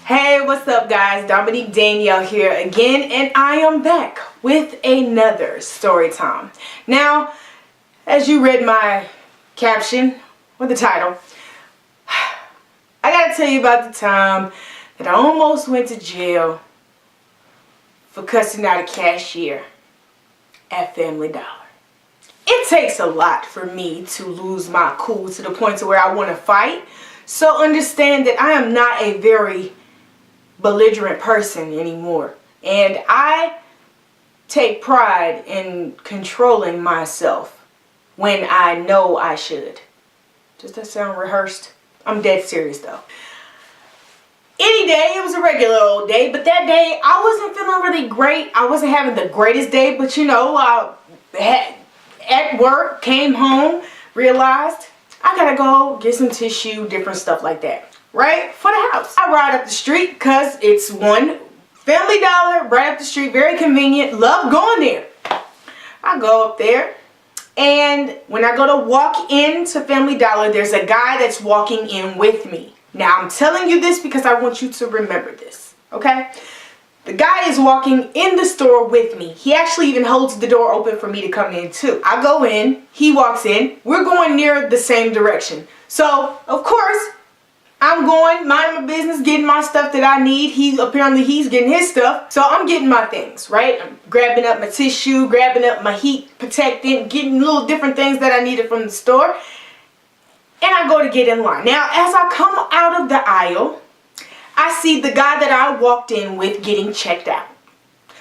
Hey, what's up guys? Dominique Danielle here again, and I am back with another story time. Now, as you read my caption or the title, I gotta tell you about the time that I almost went to jail for cussing out a cashier at Family Dollar. It takes a lot for me to lose my cool to the point to where I want to fight. So understand that I am not a very belligerent person anymore. And I take pride in controlling myself when I know I should. Does that sound rehearsed? I'm dead serious though. Any day, it was a regular old day, but that day I wasn't feeling really great. I wasn't having the greatest day, but you know, at work, came home, realized I gotta go get some tissue, different stuff like that, right? For the house. I ride up the street because it's one Family Dollar right up the street, very convenient, love going there. I go up there, and when I go to walk into Family Dollar, there's a guy that's walking in with me. Now, I'm telling you this because I want you to remember this, okay? The guy is walking in the store with me. He actually even holds the door open for me to come in too. I go in, he walks in, we're going near the same direction. So, of course, I'm going, minding my business, getting my stuff that I need. Apparently he's getting his stuff. So I'm getting my things, right? I'm grabbing up my tissue, grabbing up my heat protectant, getting little different things that I needed from the store. And I go to get in line. Now, as I come out of the aisle, I see the guy that I walked in with getting checked out.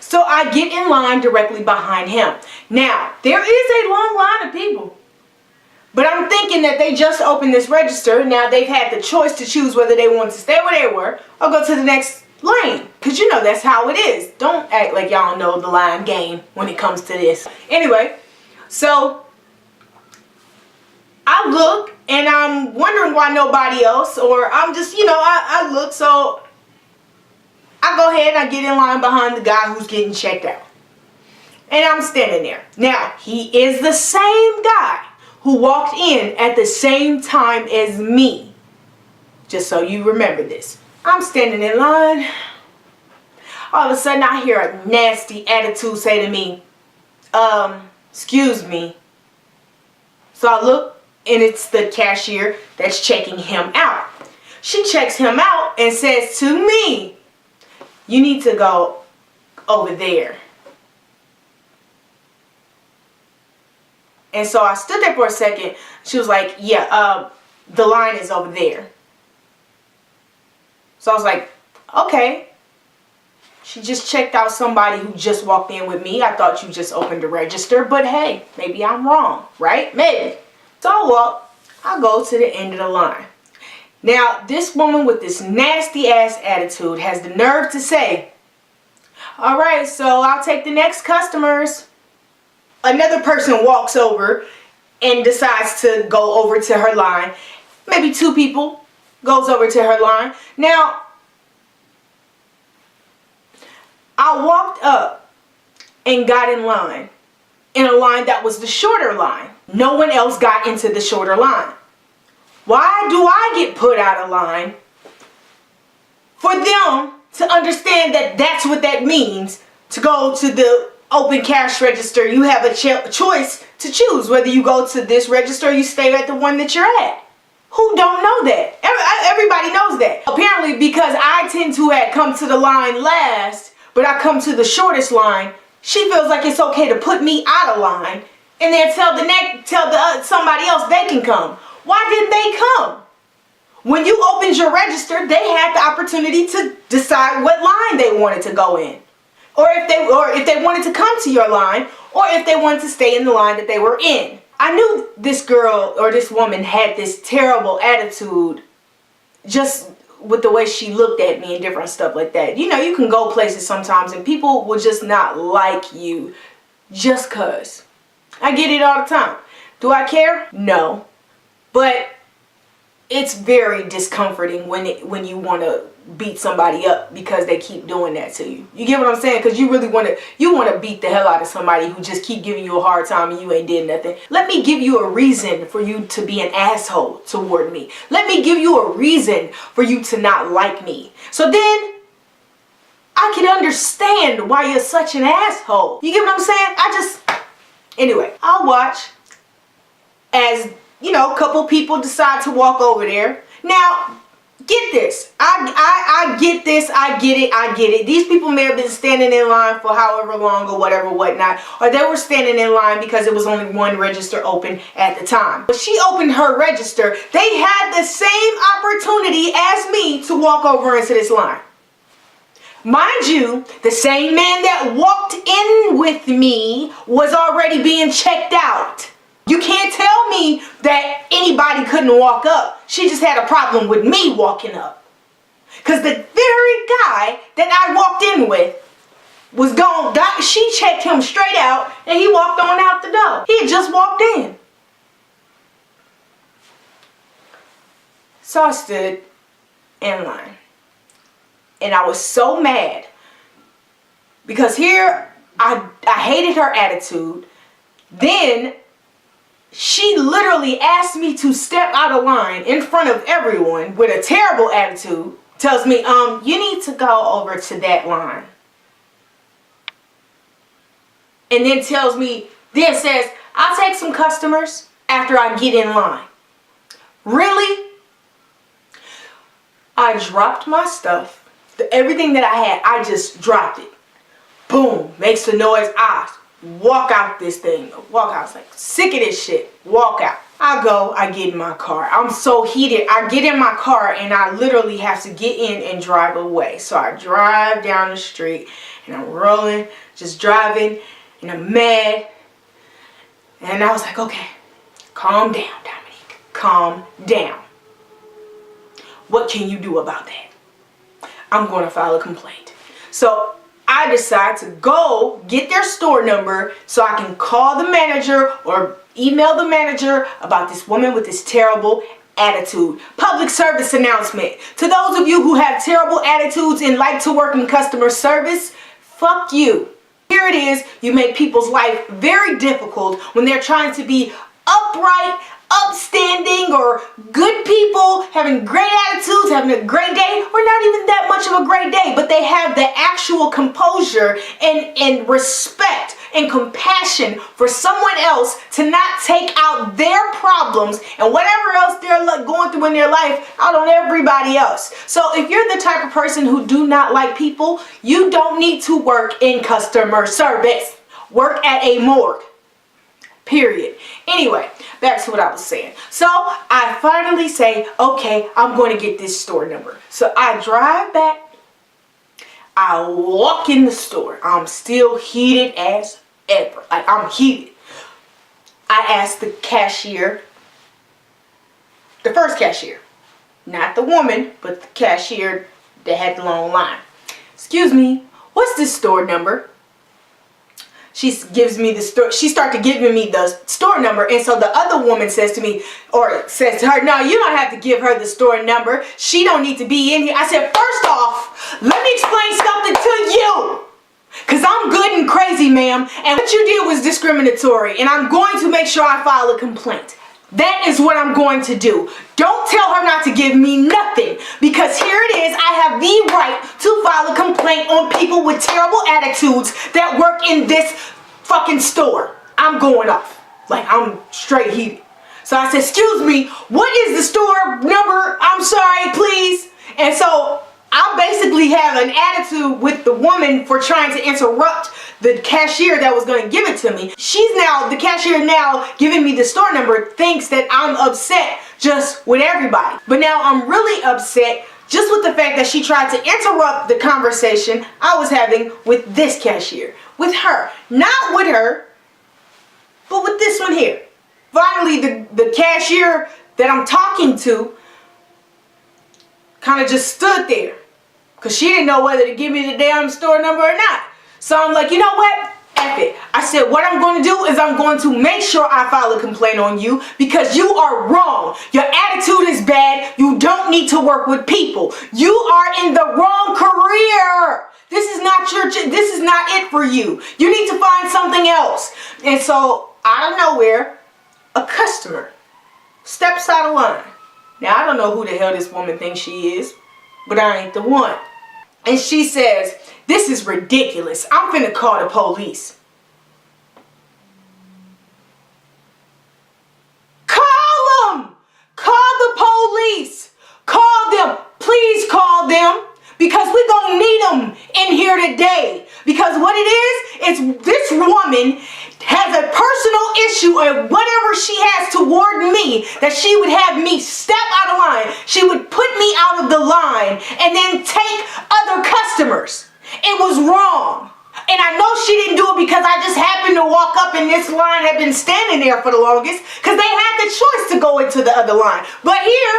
So I get in line directly behind him. Now, there is a long line of people. But I'm thinking that they just opened this register. Now they've had the choice to choose whether they want to stay where they were or go to the next lane. Because you know that's how it is. Don't act like y'all know the line game when it comes to this. Anyway, so I look and I'm wondering why nobody else, or I'm just, you know, I look, so I go ahead and I get in line behind the guy who's getting checked out. And I'm standing there. Now, he is the same guy who walked in at the same time as me. Just so you remember this. I'm standing in line. All of a sudden I hear a nasty attitude say to me, excuse me. So I look, and it's the cashier that's checking him out. She checks him out and says to me, you need to go over there. And so I stood there for a second. She was like, yeah, the line is over there. So I was like, okay. She just checked out somebody who just walked in with me. I thought you just opened the register, but hey, maybe I'm wrong, right? Maybe. So I go to the end of the line. Now, this woman with this nasty ass attitude has the nerve to say, all right, so I'll take the next customers. Another person walks over and decides to go over to her line. Maybe two people goes over to her line. Now, I walked up and got in line. In a line that was the shorter line. No one else got into the shorter line. Why do I get put out of line? For them to understand that that's what that means. To go to the open cash register, you have a choice to choose whether you go to this register or you stay at the one that you're at. Who don't know that? Everybody knows that. Apparently, because I tend to come to the line last, but I come to the shortest line, she feels like it's okay to put me out of line and then tell somebody else they can come. Why didn't they come? When you opened your register, they had the opportunity to decide what line they wanted to go in. Or if they wanted to come to your line, or if they wanted to stay in the line that they were in. I knew this girl or this woman had this terrible attitude just with the way she looked at me and different stuff like that. You know, you can go places sometimes and people will just not like you just cause. I get it all the time. Do I care? No. But it's very discomforting when you want to beat somebody up because they keep doing that to you. You get what I'm saying? Because you really want to beat the hell out of somebody who just keep giving you a hard time and you ain't did nothing. Let me give you a reason for you to be an asshole toward me. Let me give you a reason for you to not like me. So then I can understand why you're such an asshole. You get what I'm saying? Anyway, I'll watch as, you know, a couple people decide to walk over there. Now, get this. I get this. I get it. These people may have been standing in line for however long or whatever, whatnot. Or they were standing in line because it was only one register open at the time. But she opened her register. They had the same opportunity as me to walk over into this line. Mind you, the same man that walked in with me was already being checked out. You can't tell me that anybody couldn't walk up. She just had a problem with me walking up. Because the very guy that I walked in with was gone. She checked him straight out and he walked on out the door. He had just walked in. So I stood in line. And I was so mad. Because here, I hated her attitude. Then she literally asked me to step out of line in front of everyone with a terrible attitude. Tells me, you need to go over to that line. And then says, I'll take some customers after I get in line. Really? I dropped my stuff. Everything that I had, I just dropped it. Boom. Makes the noise. I walk out this thing. Walk out. I was like, sick of this shit. Walk out. I get in my car. I'm so heated. I get in my car and I literally have to get in and drive away. So I drive down the street and I'm rolling, just driving, and I'm mad. And I was like, okay, calm down, Dominique. Calm down. What can you do about that? I'm going to file a complaint. So I decide to go get their store number so I can call the manager or email the manager about this woman with this terrible attitude. Public service announcement. To those of you who have terrible attitudes and like to work in customer service, fuck you. Here it is. You make people's life very difficult when they're trying to be upright, upstanding, or good people, having great attitudes, having a great day, or not even that much of a great day, but they have the actual composure and respect and compassion for someone else to not take out their problems and whatever else they're going through in their life out on everybody else. So if you're the type of person who do not like people, you don't need to work in customer service. Work at a morgue. Period. Anyway, back to what I was saying. So I finally say, okay, I'm going to get this store number. So I drive back. I walk in the store. I'm still heated as ever. Like, I'm heated. I asked the cashier, the first cashier, not the woman, but the cashier that had the long line. Excuse me, what's this store number? She gives me the store. She started giving me the store number, and so the other woman says to me, or says to her, "No, you don't have to give her the store number. She don't need to be in here." I said, "First off, let me explain something to you, cause I'm good and crazy, ma'am. And what you did was discriminatory, and I'm going to make sure I file a complaint. That is what I'm going to do. Don't tell her not to give me nothing, because here it is. I have the right to file a complaint on people with terrible attitudes that work in this fucking store." I'm going off. Like, I'm straight heated. So I said, "Excuse me, what is the store number? I'm sorry, please." And so I basically have an attitude with the woman for trying to interrupt the cashier that was going to give it to me. The cashier now giving me the store number thinks that I'm upset just with everybody. But now I'm really upset just with the fact that she tried to interrupt the conversation I was having with this cashier. With her. Not with her, but with this one here. Finally, the cashier that I'm talking to kind of just stood there, because she didn't know whether to give me the damn store number or not. So I'm like, you know what? F it. I said, what I'm going to do is I'm going to make sure I file a complaint on you because you are wrong. Your attitude is bad. You don't need to work with people. You are in the wrong career. This is not it for you. You need to find something else. And so, out of nowhere, a customer steps out of line. Now, I don't know who the hell this woman thinks she is, but I ain't the one. And she says, this is ridiculous. I'm finna call the police. Call them! Call the police! Call them! Please call them! Because we're gonna need them in here today. Because what it is this woman has a personal issue or whatever she has toward me that she would have me step out of line. She would put me out of the line and then take other customers. It was wrong. And I know she didn't do it because I just happened to walk up and this line had been standing there for the longest because they had the choice to go into the other line. But here,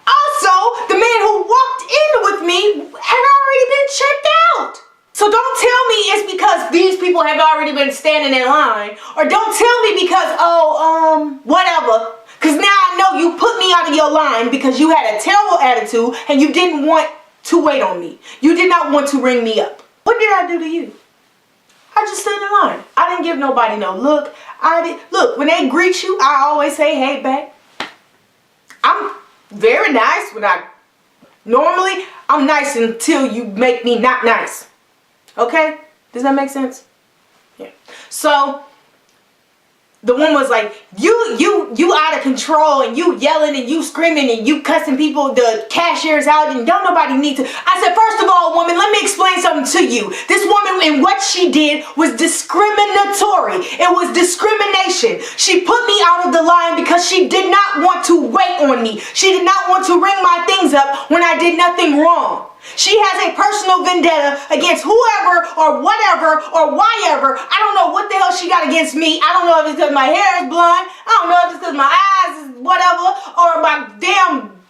also, the man who walked in with me had already been checked out. So don't tell me it's because these people have already been standing in line. Or don't tell me because, whatever. Because now I know you put me out of your line because you had a terrible attitude and you didn't want to wait on me. You did not want to ring me up. What did I do to you? I just stood in line. I didn't give nobody no look. Look, when they greet you, I always say, hey, babe. I'm very nice normally I'm nice until you make me not nice. Okay? Does that make sense? Yeah. So the woman was like, you out of control and you yelling and you screaming and you cussing people, the cashiers out and don't nobody need to. I said, first of all, woman, let me explain something to you. This woman and what she did was discriminatory. It was discrimination. She put me out of the line because she did not want to wait on me. She did not want to ring my things up when I did nothing wrong. She has a personal vendetta against whoever or whatever or whyever. I don't know what the hell she got against me. I don't know if it's because my hair is blonde. I don't know if it's because my eyes is whatever or my damn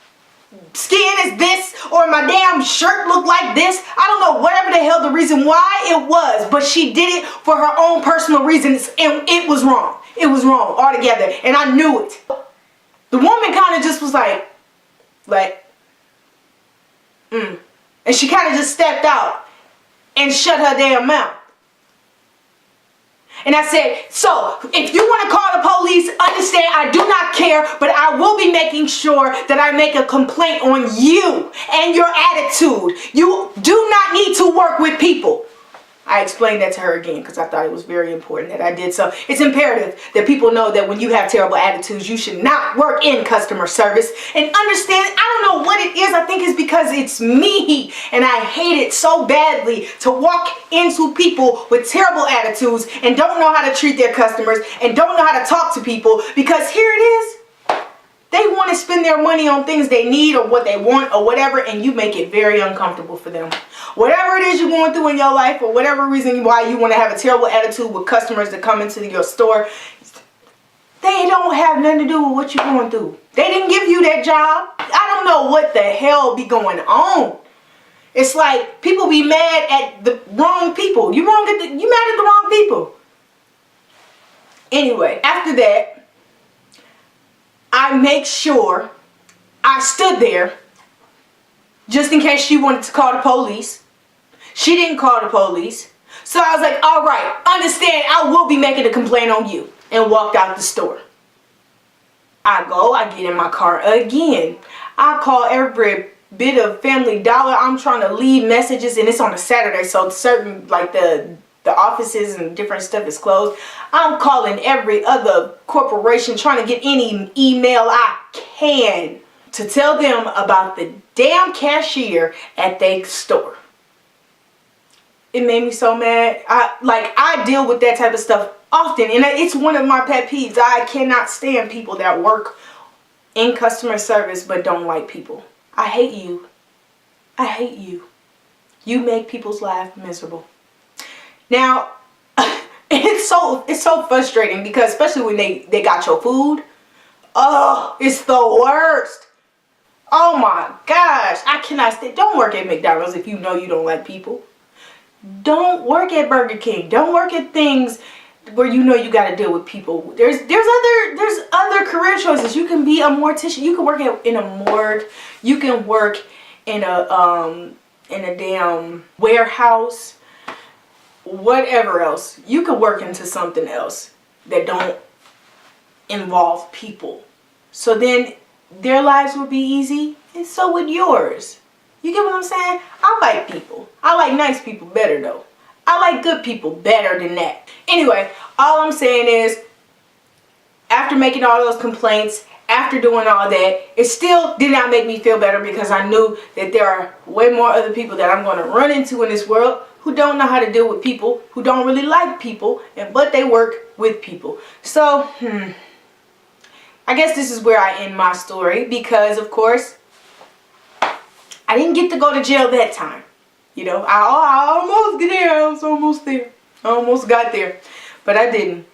skin is this or my damn shirt look like this. I don't know whatever the hell the reason why it was, but she did it for her own personal reasons and it was wrong. It was wrong altogether and I knew it. The woman kind of just was like, and she kind of just stepped out and shut her damn mouth. And I said, so if you want to call the police, understand I do not care, but I will be making sure that I make a complaint on you and your attitude. You do not need to work with people. I explained that to her again because I thought it was very important that I did so. It's imperative that people know that when you have terrible attitudes, you should not work in customer service. And understand, I don't know what it is. I think it's because it's me. And I hate it so badly to walk into people with terrible attitudes and don't know how to treat their customers and don't know how to talk to people. Because here it is. They want to spend their money on things they need or what they want or whatever, and you make it very uncomfortable for them. Whatever it is you're going through in your life or whatever reason why you want to have a terrible attitude with customers that come into your store, they don't have nothing to do with what you're going through. They didn't give you that job. I don't know what the hell be going on. It's like people be mad at the wrong people. You mad at the wrong people. Anyway, after that, I make sure I stood there just in case she wanted to call the police. She didn't call the police. So I was like, all right, understand, I will be making a complaint on you. And walked out the store. I get in my car again. I call every bit of Family Dollar. I'm trying to leave messages and it's on a Saturday. So certain, like the offices and different stuff is closed. I'm calling every other corporation trying to get any email I can to tell them about the damn cashier at their store. It made me so mad. I deal with that type of stuff often and it's one of my pet peeves. I cannot stand people that work in customer service but don't like people. I hate you. I hate you. You make people's lives miserable. Now, it's so frustrating because especially when they got your food. Oh, it's the worst. Oh my gosh. I cannot stand. Don't work at McDonald's if you know you don't like people. don't work at Burger King. Don't work at things where you know you got to deal with people. There's other career choices. You can be a mortician. You can work in a morgue. You can work in a damn warehouse. Whatever else. You can work into something else that don't involve people. So then their lives will be easy, and so would yours. You get what I'm saying? I like people. I like nice people better though. I like good people better than that. Anyway, all I'm saying is, after making all those complaints, after doing all that, it still did not make me feel better, because I knew that there are way more other people that I'm going to run into in this world who don't know how to deal with people, who don't really like people, but they work with people. So, I guess this is where I end my story, because of course, I didn't get to go to jail that time. You know, I almost get there. I was almost there. I almost got there, but I didn't.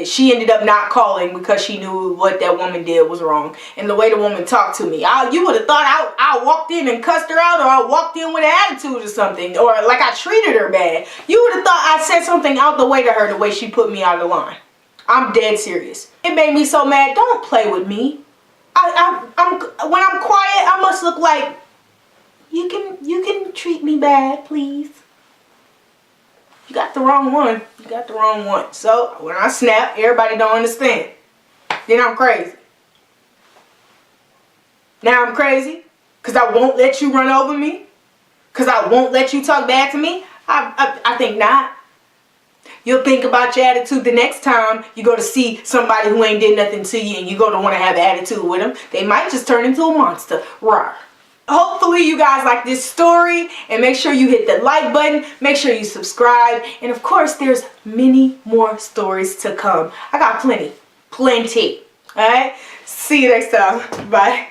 She ended up not calling because she knew what that woman did was wrong, and the way the woman talked to me. You would have thought I walked in and cussed her out, or I walked in with an attitude or something, or like I treated her bad. You would have thought I said something out the way to her, the way she put me out of line. I'm dead serious. It made me so mad. Don't play with me. When I'm quiet, I must look like you can treat me bad, please. You got the wrong one. You got the wrong one. So when I snap, everybody don't understand. Then I'm crazy. Now I'm crazy because I won't let you run over me. Because I won't let you talk bad to me. I think not. You'll think about your attitude the next time you go to see somebody who ain't did nothing to you, and you go to want to have an attitude with them. They might just turn into a monster. Rawr. Hopefully you guys like this story, and make sure you hit the like button, make sure you subscribe, and of course there's many more stories to come. I got plenty. Alright? See you next time. Bye.